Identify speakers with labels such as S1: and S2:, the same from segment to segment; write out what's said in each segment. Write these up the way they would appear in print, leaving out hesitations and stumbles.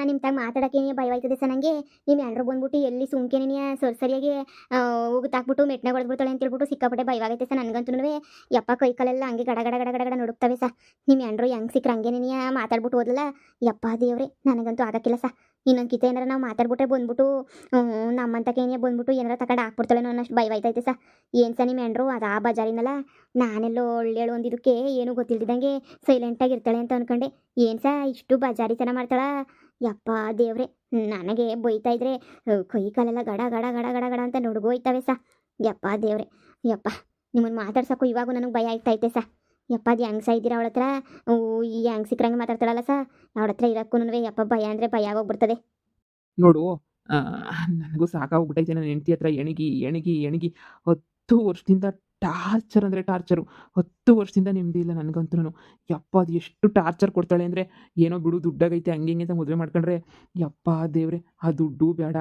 S1: ನಿಮ್ಮ ತಾಗ ಮಾತಾಡೋಕೆ ಭಯವಾಯ್ತದೆ ಸರ್ ನನಗೆ. ನಿಮ್ಮ ಎಂಡ್ರು ಬಂದ್ಬಿಟ್ಟು ಎಲ್ಲಿ ಸುಮ್ಕೆನೇ ಸರಿಯಾಗಿ ಉಗುತಾಕ್ಬಿಟ್ಟು ಮೆಟ್ನಾಗ ಹೊಡೆದ್ಬಿಡ್ತಾಳೆ ಅಂತ ಹೇಳ್ಬಿಟ್ಟು ಸಿಕ್ಕಾಪಟ್ಟೆ ಭಯವಾಗೈತೆ ಸರ್ ನನಗಂತೂ. ಯಪ್ಪ ಕೈ ಕಾಲೆಲ್ಲ ಹಂಗೆ ಗಡ ಗಡ ಗಡ ಗಡ ಗಡ ನಡುಕ್ತವೆ ಸರ್. ನಿಮ್ಮ ಎಂಡ್ರು ಹೆಂಗೆ ಸಿಕ್ಕರೆ ಹಂಗೇನೇ ಮಾತಾಡ್ಬಿಟ್ಟು ಹೋದ್ಲಲ್ಲ. ಯಪ್ಪ ದೇವ್ರೆ, ನನಗಂತೂ ಆಗಕ್ಕಿಲ್ಲ ಸರ್. ಇನ್ನೊಂದು ಕಿತ ಏನಾರ ನಾವು ಮಾತಾಡ್ಬಿಟ್ರೆ ಬಂದ್ಬಿಟ್ಟು ನಮ್ಮಂತಕೇನೆ ಬಂದ್ಬಿಟ್ಟು ಏನಾರ ತಗೊಂಡು ಹಾಕ್ಬಿಡ್ತಾಳೆ ಅನ್ನೋಷ್ಟು ಭಯವಾಯ್ತೈತೆ ಸರ್. ಏನು ಸರ್ ನಿಮ್ಮ ಎಂಡ್ರು ಅದು ಆ ಬಜಾರಿನಲ್ಲ, ನಾನೆಲ್ಲೋ ಒಳ್ಳೇಳು ಒಂದಿದ್ದಕ್ಕೆ ಏನೂ ಗೊತ್ತಿಲ್ದಿದ್ದಂಗೆ ಸೈಲೆಂಟಾಗಿ ಇರ್ತಾಳೆ ಅಂತ ಅನ್ಕೊಂಡೆ. ಏನು ಸಾ ಇಷ್ಟು ಬಜಾರಿ ತನ ಮಾಡ್ತಾಳ. ಯಪ್ಪ ದೇವ್ರೆ, ನನಗೆ ಬೈತಾ ಇದ್ರೆ ಕೈ ಕಾಲೆಲ್ಲ ಗಡ ಗಡ ಗಡ ಗಡ ಗಡ ಅಂತ ನುಡ್ಗೋಯ್ತವೆ ಸಾ. ಯಪ್ಪ ದೇವ್ರೆ, ಯಪ್ಪ ನಿಮ್ಮನ್ನು ಮಾತಾಡ್ಸೋಕ್ಕೂ ಇವಾಗೂ ನನಗೆ ಭಯ ಆಗ್ತೈತೆ ಸಾ. ಯಪ್ಪ ಅದು ಹೆಂಗೆ ಸಾ ಇದ್ದೀರಾ ಅವಳ ಹತ್ರ? ಈ ಹೆಂಗೆ ಸಿಕ್ಕರಂಗೆ ಮಾತಾಡ್ತಾಳಲ್ಲ ಸಾ, ಅವಳ ಹತ್ರ ಇರೋಕ್ಕೂ ಯಪ್ಪ ಭಯ ಅಂದರೆ ಭಯ ಆಗೋಗ್ಬಿಡ್ತದೆ.
S2: ನೋಡು, ನನಗೂ ಸಾಕಾಗ್ಬಿಟ್ಟೈತೆ ನನ್ನ ಹೆಂಡತಿ ಹತ್ರ ಎಣಿಗಿ ಎಣಿಗಿ ಎಣಿಗಿ 10 ವರ್ಷದಿಂದ ಟಾರ್ಚರ್ ಅಂದರೆ ಟಾರ್ಚರು. 10 ವರ್ಷದಿಂದ ನೆಮ್ಮದಿ ಇಲ್ಲ ನನಗಂತೂ. ಯಪ್ಪ ಅದು ಎಷ್ಟು ಟಾರ್ಚರ್ ಕೊಡ್ತಾಳೆ ಅಂದರೆ, ಏನೋ ಬಿಡು ದುಡ್ಡಾಗೈತೆ ಹಂಗೆ ಹಿಂಗೆ ಅಂತ ಮದುವೆ ಮಾಡ್ಕೊಂಡ್ರೆ, ಯಪ್ಪ ದೇವ್ರೆ ಆ ದುಡ್ಡು ಬೇಡ,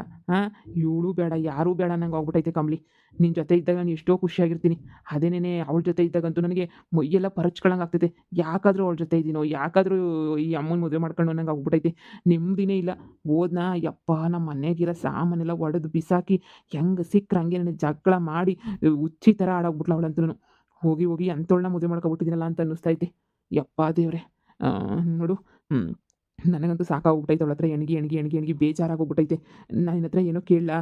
S2: ಇವಳು ಬೇಡ, ಯಾರೂ ಬೇಡ ನಂಗೆ ಆಗ್ಬಿಟ್ಟೈತೆ ಕಂಬ್ಲಿ. ನಿನ್ನ ಜೊತೆ ಇದ್ದಾಗ ನಾನು ಎಷ್ಟೋ ಖುಷಿಯಾಗಿರ್ತೀನಿ. ಅದೇನೇ ಅವಳ ಜೊತೆ ಇದ್ದಾಗಂತೂ ನನಗೆ ಮೈಯೆಲ್ಲ ಪರಚ್ಕೊಳಂಗೆ ಆಗ್ತೈತೆ. ಯಾಕಾದರೂ ಅವಳ ಜೊತೆ ಇದ್ದೀನೋ, ಯಾಕಾದರೂ ಈ ಅಮ್ಮನ ಮದುವೆ ಮಾಡ್ಕೊಂಡು ನಂಗೆ ಆಗ್ಬಿಟ್ಟೈತೆ. ನೆಮ್ಮದಿನೇ ಇಲ್ಲ. ಹೋದ್ನಾ ಯಪ್ಪ ನಮ್ಮ ಮನೆಗಿರೋ ಸಾಮಾನೆಲ್ಲ ಒಡೆದು ಬಿಸಾಕಿ ಹೆಂಗೆ ಸಿಕ್ಕರೆ ಹಂಗೆ ನನಗೆ ಜಗಳ ಮಾಡಿ ಹುಚ್ಚಿ ಥರ ಆಡೋಗ್ಬಿಟ್ಲು ಅವಳಂತೂ. ಹೋಗಿ ಹೋಗಿ ಅಂಥವಳನ್ನ ಮದುವೆ ಮಾಡ್ಕೊಬಿಟ್ಟಿದ್ದೀನಲ್ಲ ಅಂತ ಅನ್ನಿಸ್ತೈತೆ. ಯಪ್ಪ ದೇವ್ರೆ, ನೋಡು, ನನಗಂತೂ ಸಾಕಾಗೋಗ್ಬಿಟ್ಟೈತೆ ಅವಳ ಹತ್ರ ಎಣ್ಗಿ ಎಣ್ಗಿ ಎಣ್ಗಿ ಎಣ್ಗಿ ಬೇಜಾರಾಗೋಗ್ಬಿಟ್ಟೈತೆ. ನಾನು ನಿನ್ನ ಹತ್ರ ಏನೋ ಕೇಳಲಾ?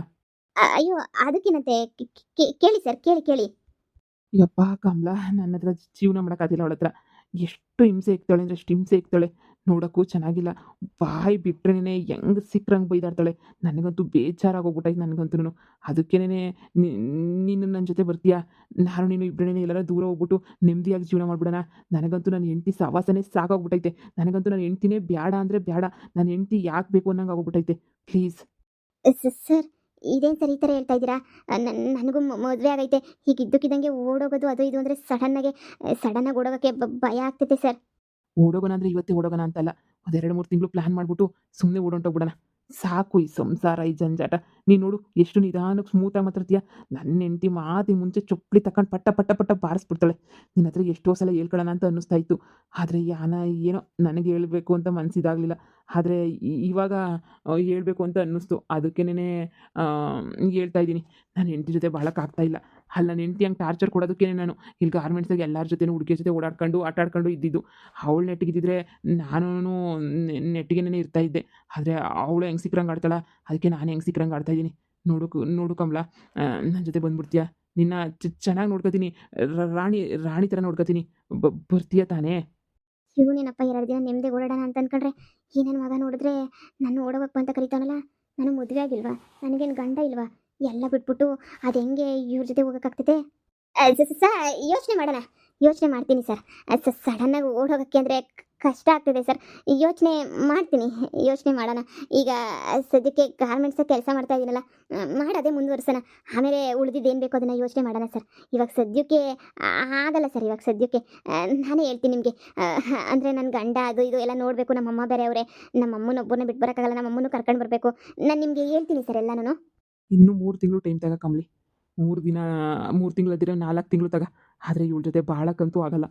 S1: ಅಯ್ಯೋ ಅದಕ್ಕಿನಂತೆ ಕೇಳಿ ಸರ್, ಕೇಳಿ ಕೇಳಿ.
S2: ಯಪ್ಪಾ ಕಮಲ, ನನ್ನ ಹತ್ರ ಜೀವನ ಮಾಡೋಕ್ಕಾಗಿಲ್ಲ ಅವಳ ಹತ್ರ. ಎಷ್ಟು ಹಿಂಸೆ ಇಕ್ತಾಳೆ ಅಂದರೆ ಅಷ್ಟು ಹಿಂಸೆ ಇಕ್ತಾಳೆ. ನೋಡೋಕ್ಕೂ ಚೆನ್ನಾಗಿಲ್ಲ. ಬಾಯಿ ಬಿಟ್ರೇನೆ ಹೆಂಗೆ ಸಿಕ್ರಂಗೆ ಬೈದಾಡ್ತಾಳೆ. ನನಗಂತೂ ಬೇಜಾರಾಗೋಗ್ಬಿಟ್ಟೈತೆ ನನಗಂತೂ. ಅದಕ್ಕೇನೆ ನೀನು ನನ್ನ ಜೊತೆ ಬರ್ತೀಯಾ? ನಾನು ನೀನು ಇಬ್ಬರೇ ಎಲ್ಲಾರ ದೂರ ಹೋಗ್ಬಿಟ್ಟು ನೆಮ್ಮದಿಯಾಗಿ ಜೀವನ ಮಾಡ್ಬಿಡೋಣ. ನನಗಂತೂ ನನ್ನ ಹೆಂಡತಿ ಸಹವಾಸನೇ ಸಾಕಾಗ್ಬಿಟ್ಟೈತೆ. ನನಗಂತೂ ನನ್ನ ಹೆಂಡ್ತಿನೇ ಬೇಡ ಅಂದರೆ ಬೇಡ. ನನ್ನ ಹೆಂಡ್ತಿ ಯಾಕೆ ಬೇಕು ಅನ್ನಂಗೆ ಆಗೋಗ್ಬಿಟ್ಟೈತೆ. ಪ್ಲೀಸ್.
S1: ಸರ್, ಇದೇನು ಸರ್ ಈ ಥರ ಹೇಳ್ತಾ ಇದ್ದೀರಾ? ನನಗೂ ಮದುವೆ ಆಗೈತೆ. ಹೀಗೆ ಇದ್ದಕ್ಕಿದ್ದಂಗೆ ಓಡೋಗೋದು ಅದು ಇದು ಅಂದರೆ ಸಡನ್ನಾಗಿ ಓಡೋಗೋಕ್ಕೆ ಭಯ ಆಗ್ತೈತೆ ಸರ್.
S2: ಓಡೋಗೋಣ ಅಂದರೆ ಇವತ್ತೇ ಓಡೋಗೋಣ ಅಂತಲ್ಲ. ಒಂದು 2-3 ತಿಂಗಳು ಪ್ಲ್ಯಾನ್ ಮಾಡಿಬಿಟ್ಟು ಸುಮ್ಮನೆ ಓಡೊಂಟೋಗ್ಬಿಡೋಣ. ಸಾಕು ಈ ಸಂಸಾರ, ಈ ಜಂಜಾಟ. ನೀನು ನೋಡು ಎಷ್ಟು ನಿಧಾನಕ್ಕೆ ಸ್ಮೂತಾಗಿ ಮಾತಾಡ್ತೀಯ. ನನ್ನ ಹೆಂಡತಿ ಮಾತಿಗೆ ಮುಂಚೆ ಚೊಪ್ಪಲಿ ತಗೊಂಡು ಪಟ್ಟ ಪಟ್ಟ ಪಟ್ಟ ಬಾರಿಸ್ಬಿಡ್ತಾಳೆ. ನಿನ್ನ ಹತ್ರ ಎಷ್ಟೋ ಸಲ ಹೇಳ್ಕೊಳ್ಳೋಣ ಅಂತ ಅನ್ನಿಸ್ತಾ ಇತ್ತು. ಆದರೆ ಏನೋ ನನಗೆ ಹೇಳಬೇಕು ಅಂತ ಮನಸ್ಸಿದಾಗಲಿಲ್ಲ. ಆದರೆ ಇವಾಗ ಹೇಳ್ಬೇಕು ಅಂತ ಅನ್ನಿಸ್ತು. ಅದಕ್ಕೇನೆ ಹೇಳ್ತಾ ಇದ್ದೀನಿ. ನನ್ನ ಹೆಂಡತಿ ಜೊತೆ ಬಾಳೋಕ್ಕಾಗ್ತಾಯಿಲ್ಲ. ಅಲ್ಲಿ ನನ್ನ ಹೆಂಡತಿ ಹಂಗೆ ಟಾರ್ಚರ್ ಕೊಡೋದಕ್ಕೇ ನಾನು ಇಲ್ಲಿ ಗಾರ್ಮೆಂಟ್ಸಾಗೆ ಎಲ್ಲರ ಜೊತೆನೂ ಹುಡುಗಿಯರ ಜೊತೆ ಓಡಾಡ್ಕೊಂಡು ಆಟ ಆಡ್ಕೊಂಡು ಇದ್ದಿದ್ದು. ಅವಳು ನೆಟ್ಟಿಗಿದ್ದಿದ್ರೆ ನಾನು ನೆಟ್ಟಿಗೆನೇ ಇರ್ತಾ ಇದ್ದೆ. ಆದರೆ ಅವಳು ಹೆಂಗೆ ಸಿಕ್ರಂಗೆ ಆಡ್ತಾಳ, ಅದಕ್ಕೆ ನಾನು ಹೆಂಗೆ ಸಿಕ್ರಂಗೆ ಆಡ್ತಾಯಿದ್ದೀನಿ. ನೋಡು ಕಮಲ, ನನ್ನ ಜೊತೆ ಬಂದ್ಬಿಡ್ತೀಯಾ? ನಿನ್ನ ಚೆನ್ನಾಗಿ ನೋಡ್ಕೊತೀನಿ. ರಾಣಿ ಥರ ನೋಡ್ಕೊತೀನಿ. ಬರ್ತೀಯ ತಾನೇ?
S1: ಇವನೇನಪ್ಪ 2 ದಿನ ನೆಮ್ಮದಿ ಓಡಾಡೋಣ ಅಂತ ಅನ್ಕೊಂಡ್ರೆ, ಈ ನನ್ನ ಮಗ ನೋಡಿದ್ರೆ ನಾನು ಓಡೋಗಪ್ಪ ಅಂತ ಕರೀತಾನಲ್ಲ. ನಾನು ಮದುವೆ ಆಗಿಲ್ವಾ? ನನಗೇನು ಗಂಡ ಇಲ್ವಾ? ಎಲ್ಲ ಬಿಟ್ಬಿಟ್ಟು ಅದು ಹೆಂಗೆ ಇವ್ರ ಜೊತೆ ಹೋಗೋಕ್ಕಾಗ್ತೈತೆ? ಯೋಚನೆ ಮಾಡೋಣ, ಯೋಚನೆ ಮಾಡ್ತೀನಿ ಸರ್. ಸಡನ್ನಾಗಿ ಓಡೋಗೋಕ್ಕೆ ಅಂದರೆ ಕಷ್ಟ ಆಗ್ತದೆ ಸರ್. ಯೋಚನೆ ಮಾಡ್ತೀನಿ, ಯೋಚನೆ ಮಾಡೋಣ. ಈಗ ಸದ್ಯಕ್ಕೆ ಗಾರ್ಮೆಂಟ್ಸಾಗ ಕೆಲಸ ಮಾಡ್ತಾ ಇದ್ದೀನಲ್ಲ, ಮಾಡೋದೇ ಮುಂದುವರ್ಸೋಣ. ಆಮೇಲೆ ಉಳಿದಿದ್ದೇನು ಬೇಕೋ ಅದನ್ನು ಯೋಚನೆ ಮಾಡೋಣ ಸರ್. ಇವಾಗ ಸದ್ಯಕ್ಕೆ ಆಗಲ್ಲ ಸರ್. ಇವಾಗ ಸದ್ಯಕ್ಕೆ ನಾನೇ ಹೇಳ್ತೀನಿ ನಿಮಗೆ. ಅಂದರೆ ನನ್ನ ಗಂಡ ಅದು ಇದು ಎಲ್ಲ ನೋಡಬೇಕು. ನಮ್ಮಮ್ಮ ಬೇರೆ ಅವರೇ. ನಮ್ಮಮ್ಮನೊಬ್ಬರನ್ನ ಬಿಟ್ಟು ಬರೋಕ್ಕಾಗಲ್ಲ. ನಮ್ಮಮ್ಮನೂ ಕರ್ಕೊಂಡು ಬರಬೇಕು. ನಾನು ನಿಮಗೆ ಹೇಳ್ತೀನಿ ಸರ್ ಎಲ್ಲನೂ.
S2: ಇನ್ನೂ 3 ತಿಂಗಳು ಟೈಮ್ ತಗ ಕಮಲಿ. 3 ದಿನ, 3 ತಿಂಗಳದಿರೋ 4 ತಿಂಗಳು ತಗ. ಆದರೆ ಇವಳ ಜೊತೆ ಬಾಳಕ್ಕಂತೂ ಆಗಲ್ಲ.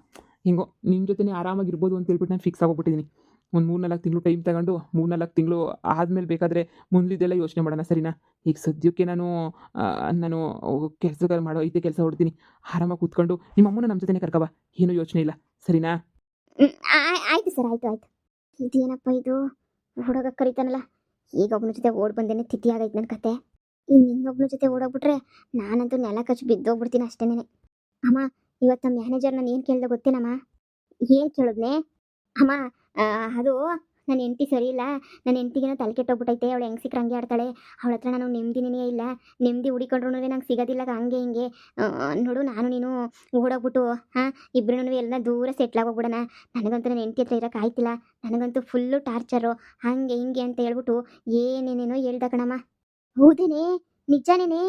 S2: ಹೆಂಗೋ ನಿನ್ನ ಜೊತೆನೇ ಆರಾಮಾಗಿರ್ಬೋದು ಅಂತ ಹೇಳ್ಬಿಟ್ಟು ನಾನು ಫಿಕ್ಸ್ ಆಗೋಗ್ಬಿಟ್ಟಿದ್ದೀನಿ. ಒಂದು 3-4 ತಿಂಗಳು ಟೈಮ್ ತಗೊಂಡು 3-4 ತಿಂಗಳು ಆದಮೇಲೆ ಬೇಕಾದರೆ ಮುಂದಿದ್ದೆಲ್ಲ ಯೋಚನೆ ಮಾಡೋಣ, ಸರಿನಾ? ಈಗ ಸದ್ಯಕ್ಕೆ ನಾನು ಕೆಲಸಗಾರ ಮಾಡೋ ಐತೆ ಕೆಲಸ ಹೊಡ್ತೀನಿ. ಆರಾಮಾಗಿ ಕೂತ್ಕೊಂಡು ನಿಮ್ಮ ಅಮ್ಮನ ನಮ್ಮ ಜೊತೆನೇ ಕರ್ಕಬಾ. ಏನೂ ಯೋಚನೆ ಇಲ್ಲ, ಸರಿನಾ?
S1: ಆಯಿತು ಸರ್, ಆಯಿತು ಆಯಿತು. ಇದೇನಪ್ಪ ಇದು, ಹುಡುಗ ಕರೀತಾನಲ್ಲ. ಈಗ ಒಬ್ಬನ ಜೊತೆ ಓಡ್ ಬಂದೇನೆ ತಿಥಿ ಆಗೈತೆ ನನ್ನ ಕತೆ. ಇನ್ನೊಬ್ಬನ ಜೊತೆ ಓಡೋಗ್ಬಿಟ್ರೆ ನಾನಂತೂ ನೆಲ ಕಚ್ಚಿ ಬಿದ್ದೋಗ್ಬಿಡ್ತೀನಿ ಅಷ್ಟೇನೆ. ಅಮ್ಮ, ಇವತ್ತು ನಮ್ಮ ಮ್ಯಾನೇಜರ್ ನಾನು ಏನು ಕೇಳ್ದೆ ಗೊತ್ತೇನಮ್ಮ? ಏನು ಕೇಳಿದ್ನೆ ಅಮ್ಮ? ಅದು ನನ್ನ ಹೆಂಡತಿ ಸರಿ ಇಲ್ಲ. ನನ್ನ ಹೆಂಡತಿಗೇನೋ ತಲೆ ಕೆಟ್ಟೋಗ್ಬಿಟ್ಟೈತೆ. ಅವಳು ಹೆಂಗೆ ಸಿಕ್ಕರೆ ಹಂಗೆ ಆಡ್ತಾಳೆ. ಅವಳ ಹತ್ರ ನಾನು ನೆಮ್ಮದಿನೇ ಇಲ್ಲ. ನೆಮ್ಮದಿ ಹುಡಿಕೊಂಡ್ರು ನಂಗೆ ಸಿಗೋದಿಲ್ಲ. ಹಂಗೆ ಹಿಂಗೆ ನೋಡು, ನಾನು ನೀನು ಓಡೋಗ್ಬಿಟ್ಟು ಇಬ್ಬರೂ ಎಲ್ಲ ದೂರ ಸೆಟ್ಲಾಗೋಗ್ಬಿಡೋಣ. ನನಗಂತೂ ನನ್ನ ಹೆಂಡತಿ ಹತ್ರ ಇರೋಕೆ ಆಯ್ತಿಲ್ಲ. ನನಗಂತೂ ಫುಲ್ಲು ಟಾರ್ಚರು. ಹಾಗೆ ಹಿಂಗೆ ಅಂತ ಹೇಳ್ಬಿಟ್ಟು ಏನೇನೇನೋ ಹೇಳ್ದ ಕಣಮ್ಮ. ಹೌದೇನೆ, ನಿಜಾನೇನೆ.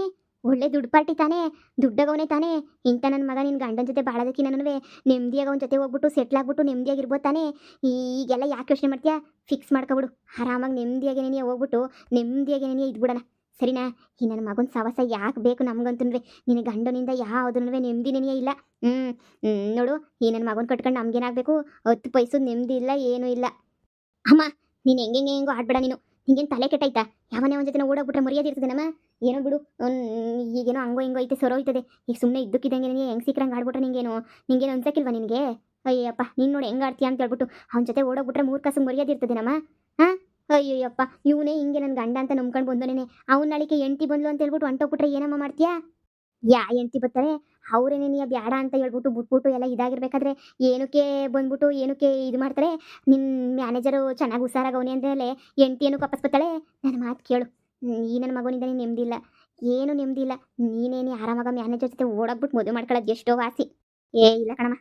S1: ಒಳ್ಳೆ ದುಡ್ಡು ಪಾರ್ಟಿ ತಾನೇ, ದುಡ್ಡಾಗವನೇ ತಾನೇ. ಇಂಥ ನನ್ನ ಮಗ ನಿನ್ನ ಗಂಡನ ಜೊತೆ ಬಾಳೋದಕ್ಕೆ ನನವೇ ನೆಮ್ಮದಿಯಾಗ ಅವನ ಜೊತೆ ಹೋಗ್ಬಿಟ್ಟು ಸೆಟ್ಲ್ ಆಗ್ಬಿಟ್ಟು ನೆಮ್ಮದಿಯಾಗಿರ್ಬೋದು ತಾನೇ. ಈಗೆಲ್ಲ ಯಾಕೆ ಯೋಚನೆ ಮಾಡ್ತೀಯಾ? ಫಿಕ್ಸ್ ಮಾಡ್ಕೊಬಿಡು. ಆರಾಮಾಗಿ ನೆಮ್ಮದಿಯಾಗಿ ನೆನೆಯ ಹೋಗ್ಬಿಟ್ಟು ನೆಮ್ಮದಿಯಾಗಿ ನೆನೆಯ ಇದ್ಬಿಡೋಣ, ಸರಿನಾ? ಈ ನನ್ನ ಮಗನ ಸವಾಸ ಯಾಕೆ ಬೇಕು ನಮಗಂತೂ? ನಿನ್ನ ಗಂಡನಿಂದ ಯಾವುದೂ ನೆಮ್ಮದಿ ನೆನೆಯ ಇಲ್ಲ. ನೋಡು, ಈ ನನ್ನ ಮಗನ ಕಟ್ಕೊಂಡು ನಮ್ಗೇನಾಗಬೇಕು? 10 ಪೈಸು ನೆಮ್ಮದಿ ಇಲ್ಲ, ಏನೂ ಇಲ್ಲ. ಅಮ್ಮ, ನೀನು ಹೆಂಗೆಂಗೋ ಆಡ್ಬೇಡ ನೀನು. ನಿಂಗೇನು ತಲೆ ಕೆಟ್ಟಾಯ್ತಾ? ಯಾವನೇ ಒಂದು ಜೊತೆ ಓಡೋಗ್ಬಿಟ್ರೆ ಮರ್ಯಾದೆ ಇರ್ತದೇನಮ್ಮ? ಏನೋ ಬಿಡು, ಈಗೇನೋ ಹಂಗೋ ಹಿಂಗೋ ಐತೆ ಸರೋಯ್ತದೆ. ಈಗ ಸುಮ್ಮನೆ ಇದ್ದಕ್ಕಿದ್ದಂಗೆ ನೀನು ಹೆಂಗೆ ಸಿಕ್ಕರಂಗೆ ಆಡ್ಬಿಟ್ರೆ ನಿಂಗೇನು ಅನ್ಸಕ್ಕಿಲ್ವಾ ನಿನಗೆ? ಅಯ್ಯಪ್ಪ ನೀನು ನೋಡಿ ಹೆಂಗೆ ಆಡ್ತೀಯ ಅಂತ ಹೇಳ್ಬಿಟ್ಟು ಅವ್ನ ಜೊತೆ ಓಡೋಗ್ಬಿಟ್ರೆ 3 ಕಾಸು ಮರ್ಯಾದೆ ಇರ್ತದೇನಮ್ಮ? ಹಾಂ, ಅಯ್ಯಯ್ಯಪ್ಪ ಇವನೇ ಹಿಂಗೆ ನನ್ನ ಗಂಡ ಅಂತ ನಂಬ್ಕೊಂಡು ಬಂದೋನೇನೆ. ಅವ್ನ ನಾಳಿಕೆ ಹೆಂಡ್ತಿ ಬಂದ್ಲು ಅಂತ ಹೇಳ್ಬಿಟ್ಟು ಹೊಂಟೋಗ್ಬಿಟ್ರೆ ಏನಮ್ಮ ಮಾಡ್ತೀಯಾ? ಯಾ ಹೆಂಡ್ತಿ ಬರ್ತಾರೆ ಅವ್ರೇನೇ ನೀ ಬ್ಯಾಡ ಅಂತ ಹೇಳ್ಬಿಟ್ಟು ಬಿಟ್ಬಿಟ್ಟು ಎಲ್ಲ ಇದಾಗಿರ್ಬೇಕಾದ್ರೆ ಏನಕ್ಕೆ ಬಂದ್ಬಿಟ್ಟು ಏನಕ್ಕೆ ಇದು ಮಾಡ್ತಾರೆ? ನಿನ್ನ ಮ್ಯಾನೇಜರು ಚೆನ್ನಾಗಿ ಹುಷಾರಾಗವನೆ ಅಂದಮೇಲೆ ಹೆಂಡ್ತಿ ಏನಕ್ಕೆ ವಾಪಸ್ ಬರ್ತಾಳೆ? ನನ್ನ ಮಾತು ಕೇಳು, ಈ ನನ್ನ ಮಗನಿಂದ ನೀನು ನೆಮ್ಮದಿ ಇಲ್ಲ, ಏನು ನೆಮ್ಮದಿ ಇಲ್ಲ. ನೀನೇನು ಆರಾಮಾಗ ಮ್ಯಾನೇಜರ್ ಜೊತೆ ಓಡಾಕ್ಬಿಟ್ಟು ಮದುವೆ ಮಾಡ್ಕೊಳ್ಳೋದು ಎಷ್ಟೋ ವಾಸಿ. ಇಲ್ಲ ಕಣಮ್ಮ,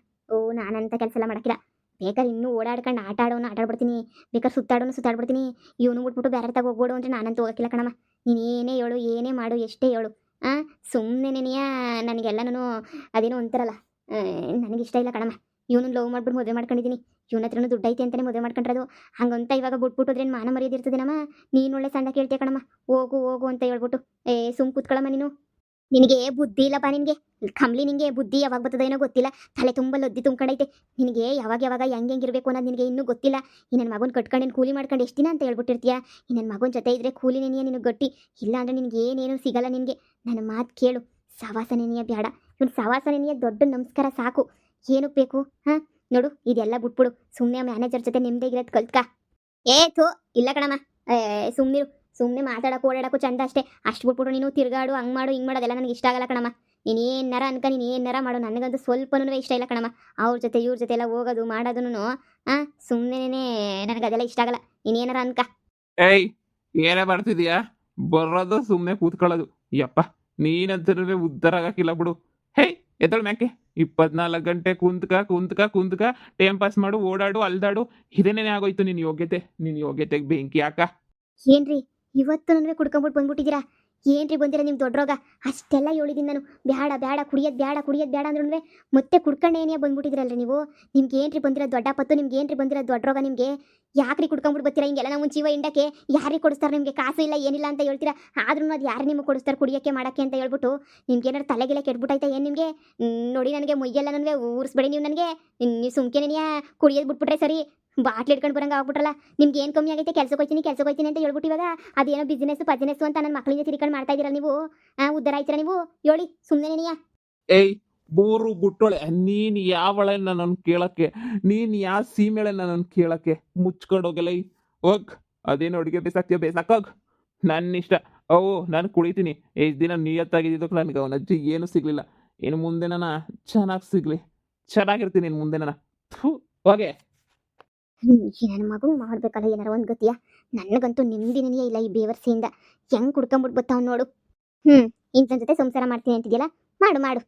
S1: ನಾನಂತ ಕೆಲಸ ಎಲ್ಲ ಮಾಡೋಕ್ಕಿಲ್ಲ. ಬೇಕಾದ್ರೆ ಇನ್ನೂ ಓಡಾಡ್ಕೊಂಡು ಆಟಾಡ್ಬಿಡ್ತೀನಿ, ಬೇಕಾದ್ರೆ ಸುತ್ತಾಡ್ಬಿಡ್ತೀನಿ. ಇವನು ಬಿಟ್ಬಿಟ್ಟು ಬೇರೆ ತಗ ಹೋಗ್ಬೋಡು ಅಂದರೆ ನಾನಂತೂ ಹೋಗೋಕ್ಕಿಲ್ಲ ಕಣಮ್ಮ. ನೀನು ಏನೇ ಹೇಳು, ಏನೇ ಮಾಡು, ಎಷ್ಟೇ ಹೇಳು, ಸುಮ್ಮನೆ ನೆನೆಯ ನನಗೆಲ್ಲನೂ ಅದೇನೋ ಅಂತಾರಲ್ಲ, ನನಗಿಷ್ಟ ಇಲ್ಲ ಕಣಮ್ಮ. ಇವನು ಲವ್ ಮಾಡ್ಬಿಟ್ಟು ಮದುವೆ ಮಾಡ್ಕೊಂಡಿದ್ದೀನಿ. ಇವನ ಹತ್ರನೂ ದುಡ್ಡು ಐತೆ ಅಂತಲೇ ಮದುವೆ ಮಾಡ್ಕೊಂಡ್ರದು. ಹಂಗಂತ ಇವಾಗ ಬಿಟ್ಬಿಟ್ಟೋದ್ರೇನು ಮಾನ ಮರ್ಯಾದೆ ಇರ್ತದೇನಮ್ಮ? ನೀನು ಒಳ್ಳೆ ಸಂದ ಕೇಳ್ತೀಯ ಕಣಮ್ಮ. ಹೋಗು ಹೋಗು ಅಂತ ಹೇಳ್ಬಿಟ್ಟು ಸುಮ್ ಕೂತ್ಕೊಳ್ಳಮ್ಮ ನೀನು. ನಿನಗೆ ಬುದ್ಧಿ ಇಲ್ಲಪ್ಪ ನಿನಗೆ ಕಂಬ್ಲಿ. ನಿನಗೆ ಬುದ್ಧಿ ಯಾವಾಗ ಬರ್ತದೋ ಏನೋ ಗೊತ್ತಿಲ್ಲ. ತಲೆ ತುಂಬ ಲದ್ದಿ ತುಂಬ್ಕೊಂಡೈತೆ ನಿನಗೆ. ಯಾವಾಗ ಹೆಂಗಿರಬೇಕು ಅನ್ನೋದು ನಿನಗೆ ಇನ್ನೂ ಗೊತ್ತಿಲ್ಲ. ಈ ನನ್ನ ಮಗನ ಕಟ್ಕೊಂಡು ಕೂಲಿ ಮಾಡ್ಕೊಂಡು ಎಷ್ಟು ದಿನ ಅಂತ ಹೇಳ್ಬಿಟ್ಟಿರ್ತೀಯ? ಈ ನನ್ನ ಮಗನ ಜೊತೆ ಇದ್ರೆ ಕೂಲಿ ನೆನೆಯ ನಿನಗೆ ಗಟ್ಟಿ, ಇಲ್ಲ ಅಂದರೆ ನಿನಗೆ ಏನೇನು ಸಿಗಲ್ಲ. ನಿನಗೆ ನನ್ನ ಮಾತು ಕೇಳು, ಸವಾಸ ನೆನೆಯ ಬೇಡ. ಇವನು ಸವಾಸ ನೆನೆಯ ದೊಡ್ಡ ನಮಸ್ಕಾರ ಸಾಕು. ಏನಕ್ಕೆ ಬೇಕು? ಹಾಂ ನೋಡು, ಇದೆಲ್ಲ ಬಿಟ್ಬಿಡು. ಸುಮ್ಮನೆ ಮ್ಯಾನೇಜರ್ ಜೊತೆ ನಿಮ್ಮದೇಗಿರೋದು ಕಲ್ತ್ಕ. ಥೂ ಇಲ್ಲ ಕಣಮ್ಮ, ಸುಮ್ಮನೆ ಮಾತಾಡೋಕೆ ಓಡಾಡೋಕ್ಕೂ ಚಂದ ಅಷ್ಟೇ. ಅಷ್ಟು ಬಿಟ್ಬಿಟ್ಟು ನೀನು ತಿರ್ಗಾಡು, ಹಂಗೆ ಮಾಡು ಹಿಂಗೆ ಮಾಡೋದೆಲ್ಲ ನನಗೆ ಇಷ್ಟ ಆಗಲ್ಲ ಕಣಮ್ಮ. ನೀನು ಏನಾರ ಅನ್ಕ, ನೀನು ಏನಾರ ಮಾಡು, ನನಗಂತೂ ಸ್ವಲ್ಪನೂ ಇಷ್ಟ ಇಲ್ಲ ಕಣಮ್ಮ. ಅವ್ರ ಜೊತೆ ಇವ್ರ ಜೊತೆ ಎಲ್ಲ ಹೋಗೋದು ಮಾಡೋದೂ ಸುಮ್ಮನೆ ನನಗೆ ಅದೆಲ್ಲ ಇಷ್ಟ ಆಗಲ್ಲ. ನೀನು ಏನಾರ ಅನ್ಕ.
S2: ಏಯ್, ಏನೇ ಮಾಡ್ತಿದೀಯಾ? ಬರೋದು ಸುಮ್ಮನೆ ಕೂತ್ಕೊಳ್ಳೋದು. ಯಪ್ಪ, ನೀನಂತೂ ಉದ್ಧಾರ ಆಗಕ್ಕಿಲ್ಲ ಬಿಡು. ಹೇಯ್ ಎದ್ದಳು ಮ್ಯಾಕೆ. 24 ಗಂಟೆ ಕುಂತ್ಕ ಟೈಮ್ ಪಾಸ್ ಮಾಡು, ಓಡಾಡು, ಅಲ್ದಾಡು. ಇದೇನೇನೆ ಆಗೋಯ್ತು ನಿನ್ನ ಯೋಗ್ಯತೆಗೆ ಬೆಂಕಿ ಯಾಕ?
S1: ಏನ್ರಿ ಇವತ್ತು ನನಗೆ ಕುಡ್ಕೊಂಬಿಟ್ಟು ಬಂದ್ಬಿಟ್ಟಿದ್ದೀರಾ? ಏನ್ರಿ ಬಂದಿರ ನಿಮ್ಮ ದೊಡ್ಡರೋಗ? ಅಷ್ಟೆಲ್ಲ ಹೇಳಿದ್ದೀನಿ ನಾನು, ಬೇಡ ಕುಡಿಯೋದು ಬೇಡ ಅಂದ್ರೂ ಮತ್ತೆ ಕುಡ್ಕೊಂಡೆ ಏನೇ ಬಂದ್ಬಿಟ್ಟಿದ್ದೀರಲ್ರಿ ನೀವು. ನಿಮ್ಗೆ ಏನ್ರಿ ಬಂದಿರೋ ದೊಡ್ಡ ಪತ್ತು? ನಿಮ್ಗೆ ಏನ್ರಿ ಬಂದಿರೋ ದೊಡ್ಡರೋಗ? ನಿಮಗೆ ಯಾಕ್ರಿ ಕುಡ್ಕೊಂಬಿಟ್ಟು ಬರ್ತೀರಾ ಹಿಂಗೆಲ್ಲ? ನಾವು ಜೀವ ಇಂಡಕ್ಕೆ ಯಾರಿಗೆ ಕೊಡಿಸ್ತಾರೆ? ನಿಮಗೆ ಕಾಸು ಇಲ್ಲ ಏನಿಲ್ಲ ಅಂತ ಹೇಳ್ತೀರಾ, ಆದ್ರೂ ಅದು ಯಾರು ನಿಮಗೆ ಕೊಡಿಸ್ತಾರೆ ಕುಡಿಯೋಕ್ಕೆ ಮಾಡೋಕ್ಕೆ ಅಂತ ಹೇಳ್ಬಿಟ್ಟು? ನಿಮ್ಗೆ ಏನಾರು ತಲೆಗೆಲ್ಲ ಕೆಟ್ಬಿಟ್ಟಾಯ್ತಾ ಏನು ನಿಮಗೆ? ನೋಡಿ ನನಗೆ ಮೊಯ್ಯೆಲ್ಲ ನನಗೆ ಊರಿಸ್ಬೇಡಿ ನೀವು. ನನಗೆ ನೀವು ಸುಮ್ಕೆನೆಯ ಕುಡಿಯೋದು ಬಿಟ್ಬಿಟ್ರೆ ಸರಿ. ಬಾಟ್ಲಿ ಇಟ್ಕೊಂಡು ಬರಂಗೆ ಆಗ್ಬಿಟ್ರಲ್ಲ. ನಿಮ್ಗೆ ಏನು ಕಮ್ಮಿ ಆಗೈತೆ? ಕೆಲ್ಸಕ್ಕೆ ಹೋಗ್ತೀನಿ ಅಂತ ಹೇಳ್ಬಿಟ್ಟು ಇವಾಗ ಅದೇನೋ ಬಿಸ್ನೆಸ್ಸು ಅಂತ ನನ್ನ ಮಕ್ಕಳಿಂದ ತಿರ್ಕೊಂಡು ಮಾಡ್ತಾ ಇದ್ದೀರಾ ನೀವು. ಉದ್ದಾರ ಆಯ್ತೀರಾ ನೀವು? ಹೇಳಿ ಸುಮ್ಮನೆ ನೆನೆಯ.
S2: ಏಯ್ ಬೋರು ಬುಟ್ಟೊಳೆ, ನೀನು ಯಾವಳೆ ನನ್ನ ಕೇಳಕ್ಕೆ? ನೀನು ಯಾವ ಸೀಮೆಳೆ ನನ್ನ ಕೇಳಕ್ಕೆ? ಮುಚ್ಕೊಂಡು ಹೋಗಲ್ಲ. ಹೋಗ್, ಅದೇನು ಅಡುಗೆ ಬೇಸಾಕೋಗ್. ನನ್ನ ಇಷ್ಟ. ನಾನು ಕುಳಿತೀನಿ. ಎಷ್ಟು ದಿನ ನಿಯತ್ತಾಗಿದ್ದಕ್ಕೆ ನನಗೆ ಅವನ ಅಜ್ಜಿ ಏನೂ ಸಿಗಲಿಲ್ಲ. ಇನ್ನು ಮುಂದೆ ನಾನು ಚೆನ್ನಾಗಿ ಸಿಗಲಿ, ಚೆನ್ನಾಗಿರ್ತೀನಿ ಇನ್ನು ಮುಂದೆ ನಾನು. ಹೋಗೆ.
S1: ನನ್ನ ಮಗು ಮಾಡ್ಬೇಕಲ್ಲ ಏನಾರ ಒಂದು ಗತಿಯ. ನನಗಂತೂ ನೆಮ್ಮದಿನೇ ಇಲ್ಲ ಈ ಬೇವರ್ಸಿಯಿಂದ. ಹೆಂಗೆ ಕುಡ್ಕೊಂಬಿಟ್ಟು ಬರ್ತಾವ್ ನೋಡು. ಇಂಥನ ಜೊತೆ ಸಂಸಾರ ಮಾಡ್ತೀನಿ ಅಂತಿದ್ಯಲ್ಲ, ಮಾಡು.